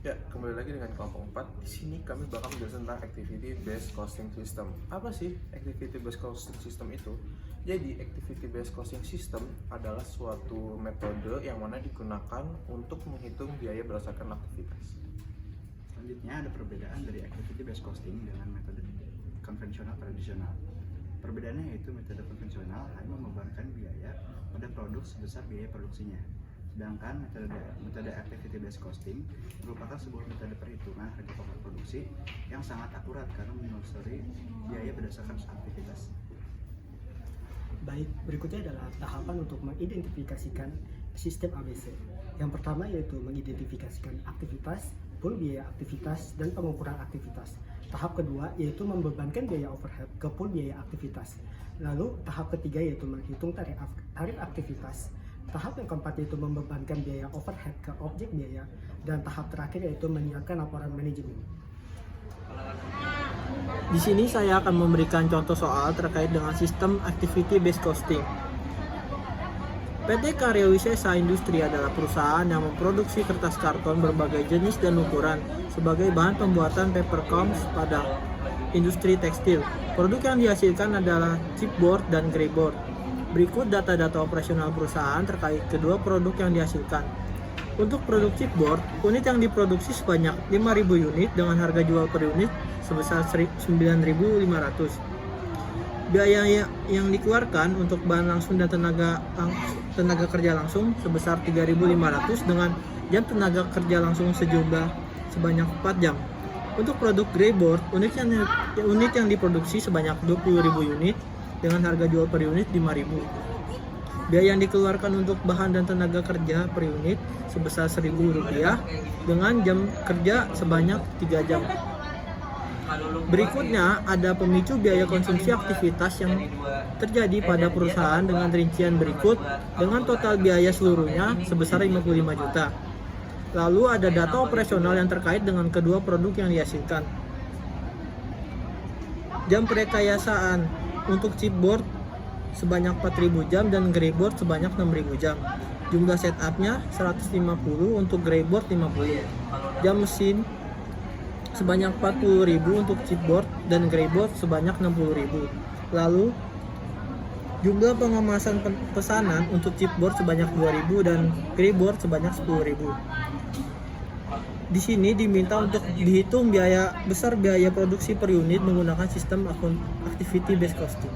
Ya, kembali lagi dengan kelompok 4. Di sini kami bakal menjelaskan tentang activity based costing system. Apa sih activity based costing system itu? Jadi, activity based costing system adalah suatu metode yang mana digunakan untuk menghitung biaya berdasarkan aktivitas. Selanjutnya ada perbedaan dari activity based costing dengan metode konvensional tradisional. Perbedaannya yaitu metode konvensional hanya membebankan biaya pada produk sebesar biaya produksinya. Sedangkan metode activity based costing merupakan sebuah metode perhitungan harga pokok produksi yang sangat akurat karena menelusuri biaya berdasarkan aktivitas. Baik, berikutnya adalah tahapan untuk mengidentifikasikan sistem ABC. Yang pertama yaitu mengidentifikasikan aktivitas, pool biaya aktivitas, dan pengukuran aktivitas. Tahap kedua yaitu membebankan biaya overhead ke pool biaya aktivitas. Lalu tahap ketiga yaitu menghitung tarif aktivitas. Tahap yang keempat yaitu membebankan biaya overhead ke objek biaya. Dan tahap terakhir yaitu menyiapkan laporan manajemen. Di sini saya akan memberikan contoh soal terkait dengan sistem activity based costing. PT Karya Wisesa Industri adalah perusahaan yang memproduksi kertas karton berbagai jenis dan ukuran sebagai bahan pembuatan paper combs pada industri tekstil. Produk yang dihasilkan adalah chipboard dan greyboard. Berikut data-data operasional perusahaan terkait kedua produk yang dihasilkan. Untuk produk chipboard, unit yang diproduksi sebanyak 5.000 unit dengan harga jual per unit sebesar 9.500. Biaya yang dikeluarkan untuk bahan langsung dan tenaga kerja langsung sebesar 3.500 dengan jam tenaga kerja langsung sebanyak 4 jam. Untuk produk greyboard, unit yang diproduksi sebanyak 20.000 unit dengan harga jual per unit 5.000. Biaya yang dikeluarkan untuk bahan dan tenaga kerja per unit sebesar Rp1.000 dengan jam kerja sebanyak 3 jam. Berikutnya ada pemicu biaya konsumsi aktivitas yang terjadi pada perusahaan dengan rincian berikut dengan total biaya seluruhnya sebesar 55 juta. Lalu ada data operasional yang terkait dengan kedua produk yang dihasilkan. Jam perekayasaan untuk chipboard sebanyak 4.000 jam dan greyboard sebanyak 6.000 jam. Jumlah setupnya 150 untuk greyboard 50. Jam mesin sebanyak 40.000 untuk chipboard dan greyboard sebanyak 60.000. Lalu jumlah pengemasan pesanan untuk chipboard sebanyak 2.000 dan greyboard sebanyak 10.000. Di sini diminta untuk dihitung biaya produksi per unit menggunakan sistem activity based costing.